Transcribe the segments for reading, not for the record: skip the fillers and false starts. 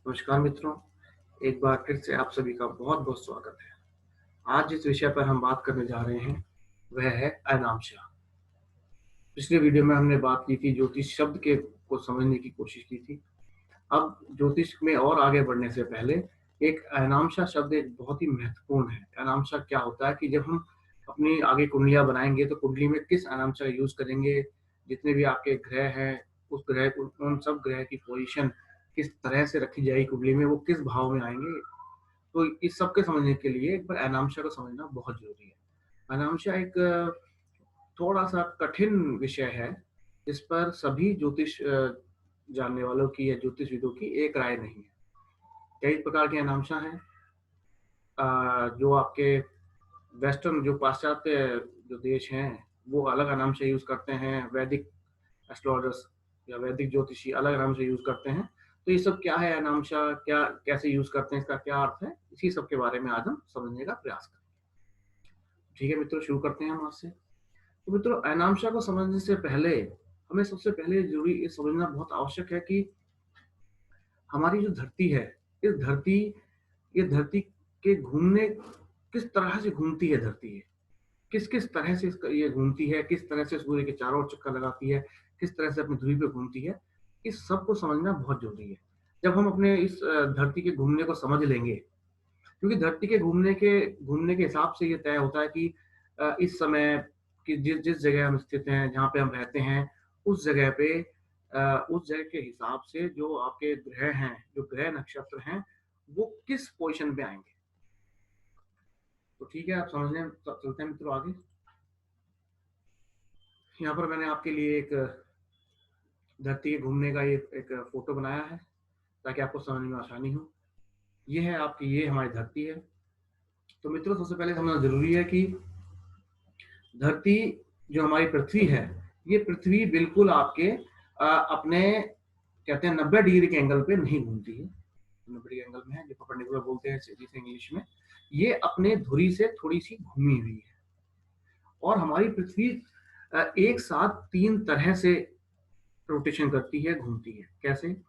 नमस्कार मित्रों, एक बार फिर से आप सभी का बहुत-बहुत स्वागत है। आज जिस विषय पर हम बात करने जा रहे हैं, वह है अनामशा। पिछले वीडियो में हमने बात की थी ज्योतिष शब्द के को समझने की कोशिश की थी। अब ज्योतिष में और आगे बढ़ने से पहले एक अनामशा शब्द एक बहुत ही महत्वपूर्ण है। अनामशा क्या होता है कि जब हम अपनी आगे कुंडलियाँ बनाएँगे तो कुंडली में किस अनामशा का यूज़ करेंगे, जितने भी आपके ग्रह हैं, उस ग्रह उन सब ग्रह की पोज़ीशन किस तरह से रखी जाएगी कुंडली में, वो किस भाव में आएँगे, तो इस सब के समझने के लिए एक बार अनामशा को समझना बहुत ज़रूरी है। अनामशा एक थोड़ा-सा कठिन विषय है, जिस पर सभी ज्योतिष जानने वालों की या ज्योतिषविदों की एक राय नहीं है। कई प्रकार के अनामशा हैं जो आपके वेस्टर्न जो पाश्चात्य जो देश हैं, वो अलग अनामशा यूज़ करते हैं, वैदिक एस्ट्रोलॉजर्स या वैदिक ज्योतिषी अलग अनामशा यूज़ करते हैं। तो ये सब क्या है अनामशा, क्या कैसे यूज़ करते हैं, इसका क्या अर्थ है? इसी सब के बारे में आज हम समझने का प्रयास करेंगे। ठीक है मित्रों, शुरू करते हैं हम आज से। तो मित्रों, अनामशा को समझने से पहले हमें सबसे पहले ज़रूरी ये समझना बहुत आवश्यक है कि हमारी जो धरती है, इस धरती ये धरती के घूमने किस तरह से घूमती है धरती ये? किस-किस तरह से इसका ये घूमती है, किस तरह से सूर्य के चारों ओर चक्कर लगाती है, किस तरह से अपनी धुरी पे घूमती है, इस सब को समझना बहुत ज़रूरी है। जब हम अपने इस धरती के घूमने को समझ लेंगे, क्योंकि धरती के घूमने के हिसाब से ये तय होता है कि इस समय कि जिस जिस जगह हम स्थित हैं, जहाँ पे हम रहते हैं, उस जगह पे उस जगह के हिसाब से जो आपके ग्रह हैं, जो ग्रह नक्षत्र हैं, वो किस पोज़ीशन पे आएँगे। तो ठीक है, आप समझने चलते हैं मित्रों आगे। यहाँ पर मैंने आपके लिए एक धरती के घूमने का ये एक फ़ोटो बनाया है, ताकि आपको समझने में आसानी हो। ये हमारी धरती है। तो मित्रों, सबसे पहले समझना ज़रूरी है कि धरती जो हमारी पृथ्वी है, ये पृथ्वी बिल्कुल आपके अपने कहते हैं 90 डिग्री के एंगल पे नहीं घूमती है। 90 डिग्री एंगल में है, जो परपेंडिकुलर बोलते हैं जिसे इंग्लिश में। ये अपने धुरी से थोड़ी-सी घूमी हुई है। और हमारी पृथ्वी एक साथ 3 तरह से रोटेशन करती है, घूमती है। कैसे?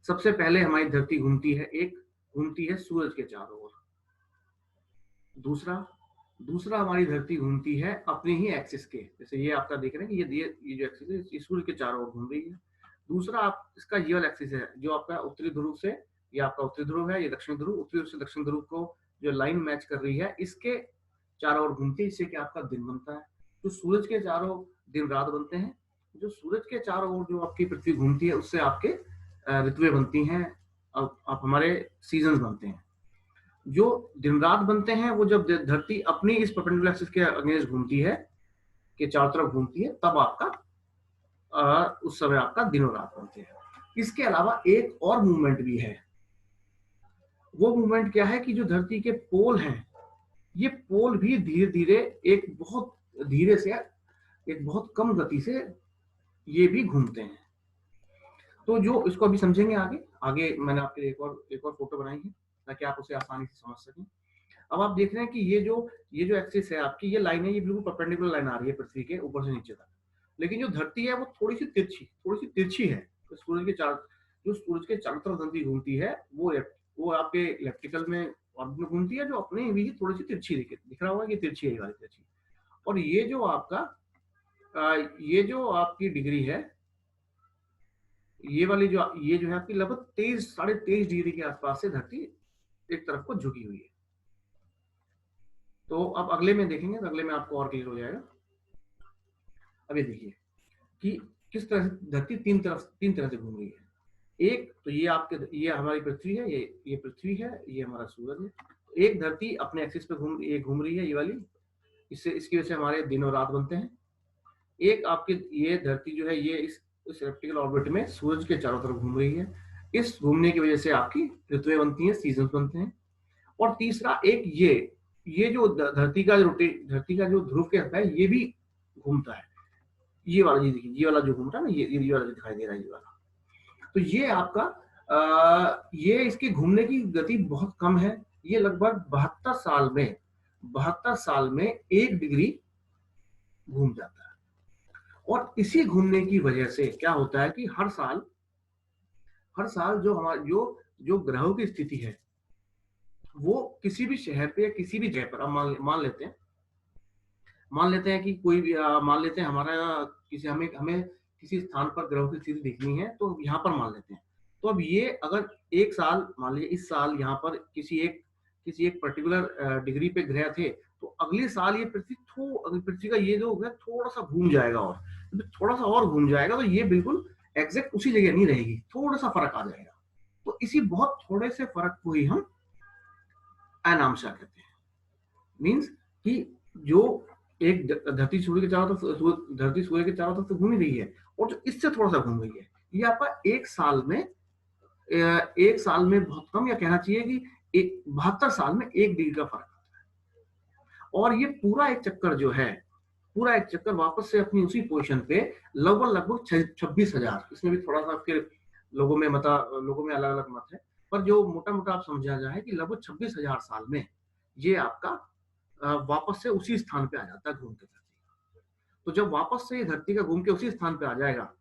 सबसे पहले हमारी धरती घूमती है सूरज के चारों ओर। दूसरा दूसरा हमारी धरती घूमती है अपनी ही एक्सिस के, जैसे ये आपका देख रहे हैं कि ये जो एक्सिस है, ये सूर्य के चारों ओर घूम रही है। दूसरा आप इसका ये वाला एक्सिस है, जो आपका उत्तरी ध्रुव से, ये आपका उत्तरी ध्रुव है, ये दक्षिण ध्रुव, उत्तरी ध्रुव से दक्षिण ध्रुव को जो लाइन मैच कर रही है, इसके चारों ओर घूमती है, इससे क्या आपका दिन बनता है। जो सूरज के चारों दिन रात बनते हैं, जो सूरज के चारों ओर जो आपकी पृथ्वी घूमती है, उससे आपके ऋतुएं बनती हैं, अब हमारे सीजन बनते हैं। जो दिन रात बनते हैं, वो जब धरती अपनी इस परपेंडिकुलर एक्सिस के अगेंस्ट घूमती है, के चारों तरफ घूमती है, तब आपका उस समय आपका दिन और रात बनते हैं। इसके अलावा एक और मूवमेंट भी है। वो मूवमेंट क्या है कि जो धरती के पोल हैं, ये पोल भी धीरे-धीरे एक बहुत धीरे से एक बहुत कम गति से ये भी घूमते हैं। तो जो इसको अभी समझेंगे आगे मैंने आपके लिए एक और फोटो बनाई है, ताकि आप उसे आसानी से समझ सकें। अब आप देख रहे हैं कि ये जो एक्सिस है आपकी, ये लाइन है, ये बिल्कुल परपेंडिकुलर लाइन आ रही है पृथ्वी के ऊपर से नीचे तक। लेकिन जो धरती है वो थोड़ी सी तिरछी है। तो जो सूरज के चारों तरफ धरती घूमती है, वो आपके इलेक्ट्रिकल में ऑर्बिट में घूमती है, जो अपने भी थोड़ी सी तिरछी दिख रहा होगा कि तिरछी है, ये वाली तिरछी। और ये जो आपकी डिग्री है, ये जो है आपकी लगभग 23 डिग्री के आसपास से धरती एक तरफ को झुकी हुई है। तो अब अगले में देखेंगे, तो अगले में आपको और क्लियर हो जाएगा। अब ये देखिए कि किस तरह से धरती तीन तरह से घूम रही है। एक तो ये हमारी पृथ्वी है, ये पृथ्वी है, ये हमारा सूरज है। एक धरती अपने एक्सिस पे घूम रही है, ये वाली, इसकी वजह से हमारे दिन और रात बनते हैं। एक आपकी ये धरती जो है, ये इस इलिप्टिकल ऑर्बिट में सूरज के चारों तरफ घूम रही है। इस घूमने की वजह से आपकी ऋतुएं बनती हैं, सीजन बनते हैं। और तीसरा एक ये जो धरती का जो ध्रुव के है, ये भी घूमता है। ये वाला, ये देखिए, ये वाला जो घूम रहा है ना, ये वाला जो दिखाई दे रहा है, ये वाला। तो ये आपका ये इसके घूमने की गति बहुत कम है। ये लगभग 72 साल में 1 डिग्री घूम जाता है। और इसी घूमने की वजह से क्या होता है कि हर साल जो जो ग्रहों की स्थिति है वो किसी भी शहर पे या किसी भी जगह पर, अब मान लेते हैं कि कोई भी मान लेते हैं हमारा किसी हमें हमें किसी स्थान पर ग्रहों की स्थिति देखनी है तो यहाँ पर मान लेते हैं। तो अब ये अगर एक साल मान लीजिए इस साल यहाँ पर किसी एक पर्टिकुलर डिग्री पे ग्रह थे, तो अगले साल ये पृथ्वी का ये जो ग्रह थोड़ा सा घूम जाएगा, और थोड़ा सा और घूम जाएगा, तो ये बिल्कुल एग्जैक्ट उसी जगह नहीं रहेगी, थोड़ा सा फर्क आ जाएगा। तो इसी बहुत थोड़े से फर्क को ही हम अनामशा कहते हैं। मीन्स कि जो एक धरती सूर्य के चारों तरफ धरती सूर्य के चारों तरफ से घूम रही है, और जो इससे थोड़ा सा घूम रही है, ये आपका एक साल में बहुत कम, या कहना चाहिए कि 72 साल में 1 डिग्री का फर्क आता है। और ये पूरा एक चक्कर जो है, पूरा एक चक्कर वापस से अपनी उसी पोजीशन पे लगभग 26,000, इसमें भी थोड़ा सा फिर लोगों में अलग अलग मत है, पर जो मोटा मोटा आप समझा जाए कि लगभग 26,000 साल में ये आपका वापस से उसी स्थान पे आ जाता है घूम के धरती। तो जब वापस से ये धरती का घूम के उसी स्थान पे आ जाएगा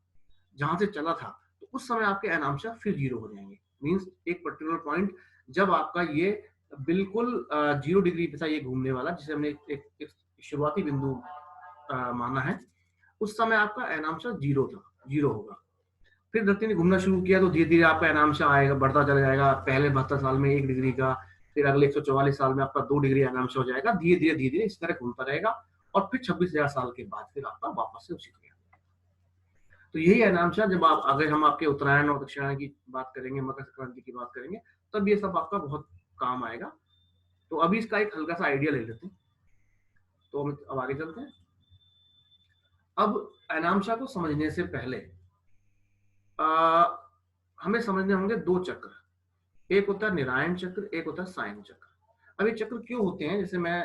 जहां से चला था, तो उस समय आपके अनामशा फिर 0 हो जाएंगे। मीन्स एक पर्टिकुलर पॉइंट जब आपका ये बिल्कुल 0 डिग्री पे था ये घूमने वाला, जिसे हमने एक शुरुआती बिंदु माना है, उस समय आपका अनामशा 0 होगा। फिर धरती ने घूमना शुरू किया तो धीरे धीरे आपका अनामशा आएगा, बढ़ता चला जाएगा। पहले 72 साल में 1 डिग्री का, फिर अगले 144 साल में आपका 2 डिग्री अनामशा हो जाएगा। धीरे धीरे इस तरह घूमता रहेगा, और फिर 26,000 साल के बाद फिर आपका वापस से उसी जगह। तो यही अनामशा, जब आप अगर हम आपके उत्तरायण और दक्षिणायन की बात करेंगे, मकर संक्रांति की बात करेंगे, तब ये सब आपका बहुत काम आएगा। तो अभी इसका एक हल्का सा आइडिया ले लेते हैं, तो हम अब आगे चलते हैं। अब अनामशा को समझने से पहले हमें समझने होंगे 2 चक्र, एक होता है निरायन चक्र, एक होता है सायन चक्र। अब ये चक्र क्यों होते हैं, जैसे मैं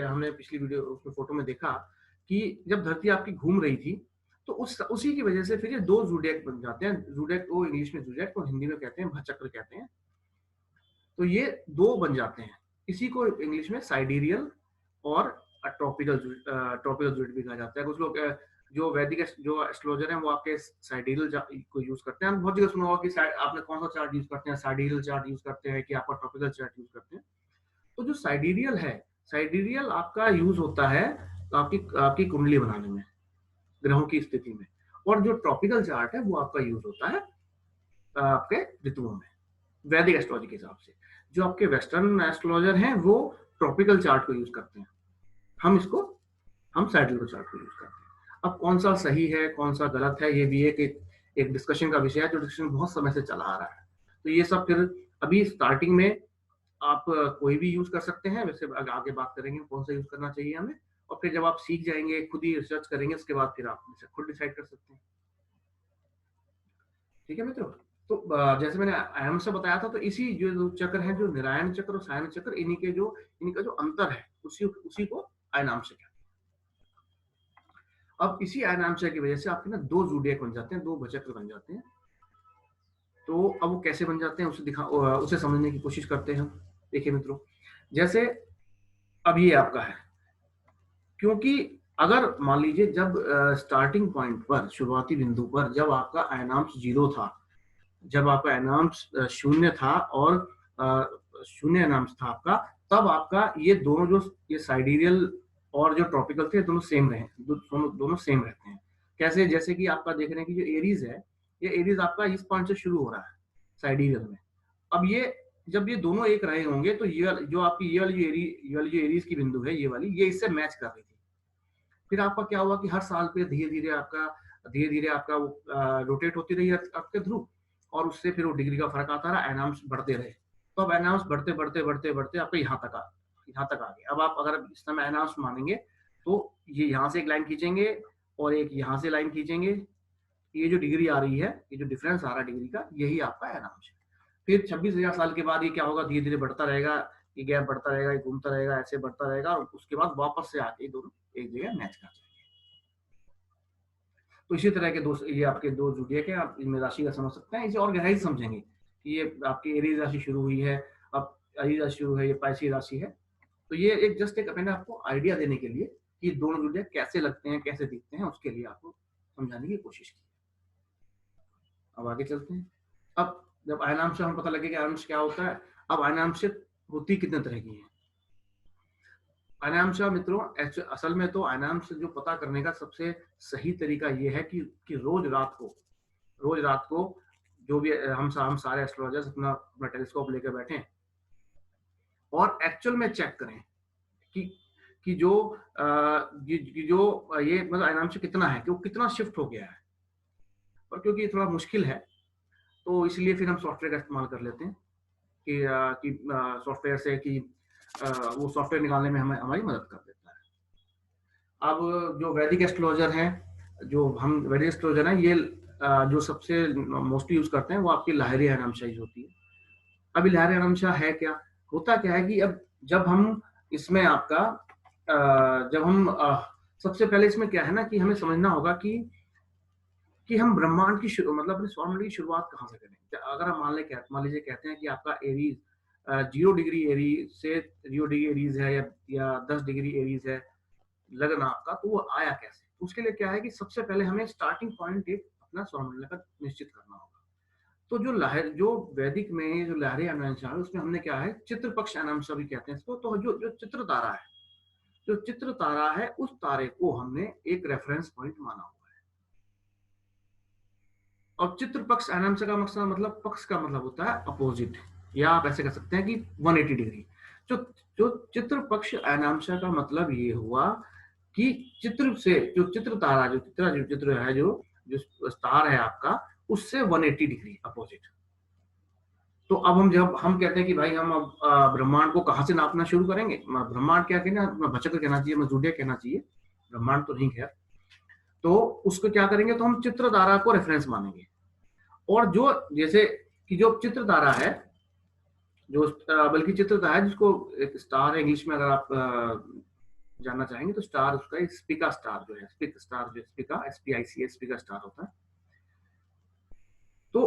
हमने पिछली वीडियो उसमें फोटो में देखा कि जब धरती आपकी घूम रही थी, तो उसी की वजह से फिर ये 2 ज़ोडिएक बन जाते हैं। ज़ोडिएक को इंग्लिश में ज़ोडिएक और हिंदी में कहते हैं भचक्र कहते हैं। तो ये 2 बन जाते हैं। इसी को इंग्लिश में साइडेरियल और ट्रॉपिकल ज़ोडिएक भी कहा जाता है। कुछ लोग जो वैदिक जो एस्ट्रोलॉजर हैं वो आपके साइडेरियल को यूज करते हैं। बहुत जगह सुना होगा कि आपने कौन सा चार्ट यूज करते हैं, साइडेरियल चार्ट यूज करते हैं कि आपका ट्रॉपिकल चार्ट यूज करते हैं। तो जो साइडेरियल है, साइडेरियल आपका यूज होता है आपकी कुंडली बनाने में, ग्रहों की स्थिति में, और जो ट्रॉपिकल चार्ट है वो आपका यूज होता है आपके ऋतुओं में, वैदिक एस्ट्रोलॉजी के हिसाब से। जो आपके वेस्टर्न एस्ट्रोलॉजर हैं वो ट्रॉपिकल चार्ट को यूज करते हैं, हम साइडेरियल चार्ट को यूज करते हैं। अब कौन सा सही है कौन सा गलत है, ये भी एक डिस्कशन का विषय है, जो डिस्कशन बहुत समय से चला आ रहा है। तो ये सब फिर अभी स्टार्टिंग में आप कोई भी यूज कर सकते हैं, वैसे आगे बात करेंगे कौन सा यूज करना चाहिए हमें, और फिर जब आप सीख जाएंगे, खुद ही रिसर्च करेंगे, उसके बाद फिर आप खुद डिसाइड कर सकते हैं। ठीक है मित्रों, तो जैसे मैंने आयाम से बताया था, तो इसी जो चक्र है, जो निरायन चक्र और सायन चक्र, इनका जो अंतर है उसी को अयनांश कहते हैं। अब इसी अयनांश की वजह से आपके ना 2 ज़ोडिएक बन जाते हैं, 2 भचक्र बन जाते हैं। तो अब वो कैसे बन जाते हैं उसे समझने की कोशिश करते हैं हम। देखिए मित्रों, जैसे अब ये आपका है, क्योंकि अगर मान लीजिए जब स्टार्टिंग पॉइंट पर, शुरुआती बिंदु पर, जब आपका अयनांश 0 था, जब आपका अयनांश 0 था और 0 अयनांश था आपका, तब आपका ये दोनों जो ये साइडेरियल और जो ट्रॉपिकल थे, दोनों सेम रहे, दोनों सेम रहते हैं। कैसे, जैसे कि आपका देख रहे हैं कि जो एरीज है, ये एरीज आपका इस पॉइंट से शुरू हो रहा है साइडेरियल में। अब ये जब ये दोनों एक रहे होंगे, तो ये जो आपकी ये वाली जो एरीज की बिंदु है, ये इससे मैच कर रही थी। फिर आपका क्या हुआ कि हर साल पे धीरे धीरे आपका वो रोटेट होती रही अर्थ के ध्रुव, और उससे फिर वो डिग्री का फर्क आता रहा, अनाउंस बढ़ते रहे। तो अब अनाउंस बढ़ते आपका यहाँ तक आ गए। अब आप अगर इस समय अनाउंस मानेंगे, तो ये यहाँ से एक लाइन खींचेंगे और एक यहाँ से लाइन खींचेंगे, ये जो डिग्री आ रही है, ये जो डिफरेंस आ रहा है डिग्री का, यही आपका अनाउंस है। फिर 26,000 साल के बाद ये क्या होगा, धीरे धीरे बढ़ता रहेगा, ये गैप बढ़ता रहेगा, ये घूमता रहेगा, ऐसे बढ़ता रहेगा, और उसके बाद वापस से आके दोनों एक जगह मैच कर जाएंगे। तो इसी तरह के ये आपके 2 ज़ोडिएक है, आप इनमें राशि का समझ सकते हैं। इसे और गहराई से समझेंगे कि ये आपकी एरीज राशि शुरू हुई है, अब एरीज राशि शुरू है, ये पाइसेस राशि है। तो ये एक जस्ट एक मैंने आपको आइडिया देने के लिए कि दोनों ज़ोडिएक कैसे लगते हैं, कैसे दिखते हैं, उसके लिए आपको समझाने की कोशिश की। अब आगे चलते हैं। अब जब आयनांश हमें पता लगे कि आयनांश क्या होता है, अब आयनांश होती कितने तरह की है। आयनांश मित्रों असल में तो आयनांश जो पता करने का सबसे सही तरीका ये है कि रोज रात को जो भी हम सारे एस्ट्रोलॉजर्स अपना अपना टेलीस्कोप लेकर बैठे और एक्चुअल में चेक करें कि कि जो ये मतलब आयनांश कितना है, कि वो कितना शिफ्ट हो गया है। और क्योंकि ये थोड़ा मुश्किल है तो इसलिए फिर हम सॉफ्टवेयर का इस्तेमाल कर लेते हैं कि सॉफ्टवेयर से कि वो सॉफ्टवेयर निकालने में हमें हमारी मदद कर देता है। अब जो वैदिक एस्ट्रोलॉजर है, जो हम वैदिक एस्ट्रोलॉजर हैं, ये जो सबसे मोस्टली यूज करते हैं वो आपकी लाहिरी आयनांशा यूज होती है। अभी लाहिरी आयनांशा है क्या, होता क्या है कि अब जब हम इसमें आपका जब हम सबसे पहले इसमें क्या है ना कि हमें समझना होगा कि हम ब्रह्मांड की मतलब अपने सौरमंडल की शुरुआत कहाँ से करें। अगर हम मान लीजिए कहते हैं कि आपका एरीज 0 डिग्री एरीज से 0 डिग्री एरीज है या 10 डिग्री एरीज है लगन आपका, तो वो आया कैसे। उसके लिए क्या है कि सबसे पहले हमें स्टार्टिंग पॉइंट एक अपना सौरमंडल का निश्चित करना होगा। तो जो वैदिक में जो लहरी अनांशा है उसमें हमने क्या है, चित्र पक्ष अनांशा भी कहते हैं इसको। तो जो चित्र तारा है, जो चित्र तारा है उस तारे को हमने एक रेफरेंस पॉइंट माना हुआ है। और चित्र पक्ष अनांशा का मकसद मतलब पक्ष का मतलब होता है अपोजिट, या आप ऐसे कह सकते हैं कि 180 डिग्री। जो जो चित्र पक्ष अनांशा का मतलब ये हुआ कि चित्र से जो चित्र तारा जो चित्र है जो जो स्टार है आपका, उससे 180 डिग्री अपोजिट। तो अब जब हम कहते हैं कि भाई हम अब ब्रह्मांड को कहाँ से नापना शुरू करेंगे, ब्रह्मांड क्या कहना, भचक्र कहना चाहिए, मजूडिया कहना चाहिए, ब्रह्मांड तो नहीं खैर। तो उसको क्या करेंगे, तो हम चित्र तारा को रेफरेंस मानेंगे। और जो जैसे कि जो चित्र तारा है, जो बल्कि चित्र तारा है जिसको एक स्टार है इंग्लिश में अगर आप जानना चाहेंगे तो स्टार उसका स्पिका स्टार जो है, स्पिक स्टार जो स्पिका SPICA स्पिका स्टार होता है। तो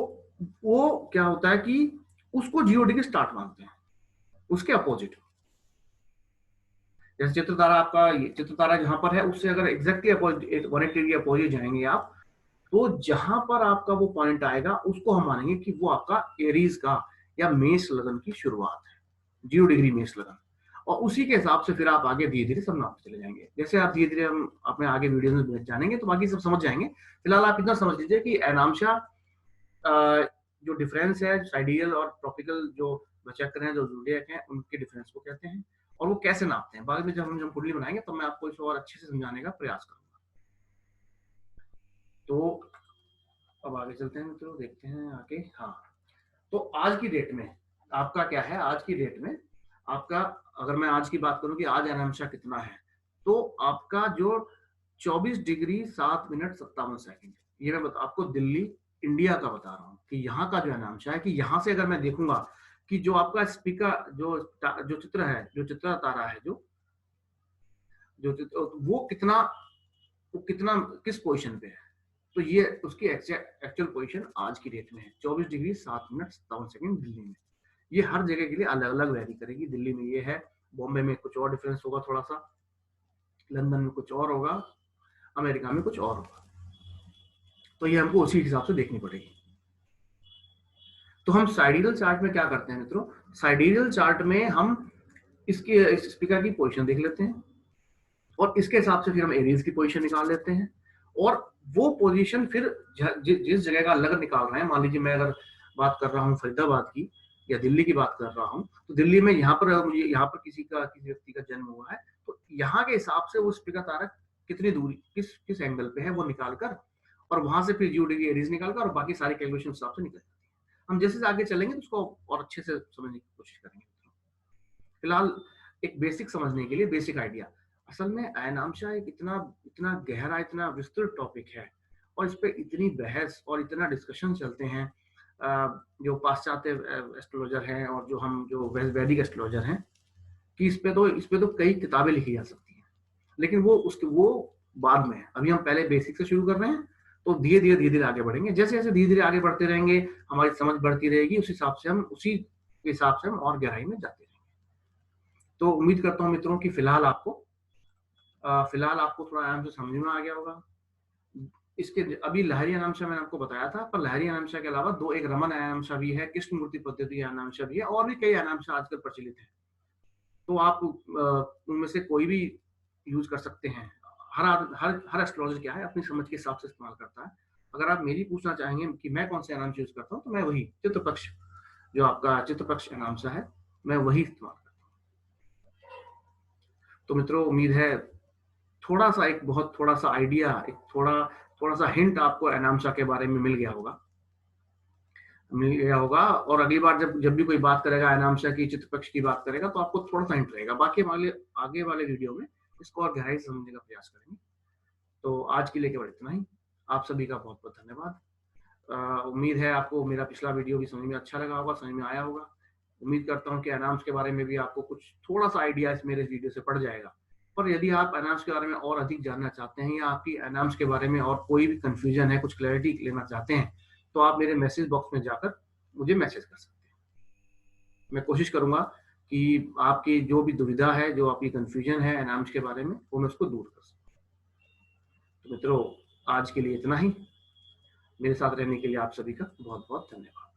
वो क्या होता है कि उसको 0 डिग्री स्टार्ट मानते हैं, उसके अपोजिट। जैसे चित्र तारा आपका, चित्र तारा जहां पर है उससे अगर एग्जैक्टली अपोजिट 180 डिग्री अपोजिट जाएंगे आप, तो जहां पर आपका वो पॉइंट आएगा उसको हम मानेंगे कि वो आपका एरीज का या मेष लगन की शुरुआत है, 0 डिग्री मेष लगन। और उसी के हिसाब से फिर आप आगे धीरे धीरे सब नापते चले जाएंगे। जैसे आप धीरे धीरे हम अपने आगे वीडियो में जानेंगे तो बाकी सब समझ जाएंगे। फिलहाल आप इतना समझ लीजिए कि एनामशा जो डिफरेंस है साइडियल और ट्रॉपिकल जो चक्र हैं, जो ज़ोडिएक हैं, उनके डिफरेंस को कहते हैं और वो कैसे नापते हैं। बाद में जब हम कुंडली बनाएंगे तो मैं आपको इसको और अच्छे से समझाने का प्रयास करूंगा। तो अब आगे चलते हैं मित्रों, देखते हैं आगे। हाँ, तो आज की डेट में आपका क्या है, आज की डेट में आपका अगर मैं आज की बात करूं कि आज अनामशा कितना है, तो आपका जो 24 डिग्री 7 मिनट 57 सेकंड, ये मैं आपको दिल्ली इंडिया का बता रहा हूँ कि यहाँ का जो अनामशा है, कि यहाँ से अगर मैं देखूंगा कि जो आपका स्पीकर जो चित्र है, जो चित्र तारा है, वो कितना किस पोजीशन पे है, तो ये उसकी एक्चुअल पोजीशन आज की डेट में है 24 डिग्री 7 मिनट 57 सेकंड दिल्ली में। ये हर जगह के लिए अलग अलग वेरी करेगी। दिल्ली में ये है, बॉम्बे में कुछ और डिफरेंस होगा थोड़ा सा, लंदन में कुछ और होगा, अमेरिका में कुछ और होगा। तो ये हमको उसी हिसाब से देखनी पड़ेगी। तो हम साइडियल चार्ट में क्या करते हैं मित्रों, साइडियल चार्ट में हम इसके स्पीकर की पोजीशन देख लेते हैं और इसके हिसाब से फिर हम एरीज की पोजीशन निकाल लेते हैं। और वो पोजीशन फिर जिस जगह का लगन निकाल रहे हैं, मान लीजिए मैं अगर बात कर रहा हूँ फरीदाबाद की या दिल्ली की बात कर रहा हूँ, तो दिल्ली में यहाँ पर मुझे यहाँ पर किसी व्यक्ति का जन्म हुआ है, तो यहाँ के हिसाब से वो स्पीकर तारा कितनी दूरी किस एंगल पे है वो निकालकर, और वहां से फिर 0 डिग्री एरीज निकालकर और बाकी सारे कैलकुलेशन हिसाब से निकल जाती है। हम जैसे आगे चलेंगे तो उसको और अच्छे से समझने की कोशिश करेंगे। फिलहाल एक बेसिक समझने के लिए बेसिक आइडिया, असल में अयनामशा एक इतना गहरा, इतना विस्तृत टॉपिक है और इस पे इतनी बहस और इतना डिस्कशन चलते हैं जो पाश्चात्य एस्ट्रोलॉजर हैं और जो वैदिक एस्ट्रोलॉजर हैं, कि इस पे तो कई किताबें लिखी जा सकती हैं। लेकिन वो बाद में है, अभी हम पहले बेसिक से शुरू कर रहे हैं। तो धीरे धीरे आगे बढ़ेंगे, जैसे जैसे धीरे धीरे आगे बढ़ते रहेंगे हमारी समझ बढ़ती रहेगी, उसी हिसाब से हम और गहराई में जाते रहेंगे। तो उम्मीद करता हूँ मित्रों कि फिलहाल आपको थोड़ा आराम से समझ में आ गया होगा। इसके अभी लहरी अनामशा मैंने आपको बताया था, पर लहरी अनामशा के अलावा दो, एक रमन अनामशा भी है, कृष्णमूर्ति पद्धति अनामशा भी है, और भी कई अनामशा आजकल प्रचलित है। तो आप उनमें से कोई भी यूज कर सकते हैं। हर एस्ट्रोलॉजर क्या है, अपनी समझ के हिसाब से इस्तेमाल करता है। अगर आप मेरी पूछना चाहेंगे कि मैं कौन से अनामशा यूज करता हूँ, तो मैं वही चित्रपक्ष, जो आपका चित्रपक्ष अनामशा है, मैं वही इस्तेमाल करता हूँ। तो मित्रों, उम्मीद है थोड़ा सा, एक बहुत थोड़ा सा आइडिया, एक थोड़ा सा हिंट आपको अनामशा के बारे में मिल गया होगा। और अगली बार जब भी कोई बात करेगा अनामशा की, चित्रपक्ष की बात करेगा, तो आपको थोड़ा सा हिंट रहेगा। बाकी आगे वाले वीडियो में इसको और गहराई से समझने का प्रयास करेंगे। तो आज के लिए केवल इतना ही। आप सभी का बहुत बहुत धन्यवाद। उम्मीद है आपको मेरा पिछला वीडियो भी समझ में अच्छा लगा होगा, समझ में आया होगा। उम्मीद करता हूँ कि अनाम्स के बारे में भी आपको कुछ थोड़ा सा आइडिया इस मेरे वीडियो से पड़ जाएगा। पर यदि आप अनाम्स के बारे में और अधिक जानना चाहते हैं, या आपकी अनाम्स के बारे में और कोई भी कंफ्यूजन है, कुछ क्लैरिटी लेना चाहते हैं, तो आप मेरे मैसेज बॉक्स में जाकर मुझे मैसेज कर सकते हैं। मैं कोशिश करूंगा कि आपकी जो भी दुविधा है, जो आपकी कंफ्यूजन है अनाम्स के बारे में, वो मैं उसको दूर कर सकूं। तो मित्रों, आज के लिए इतना ही। मेरे साथ रहने के लिए आप सभी का बहुत बहुत धन्यवाद।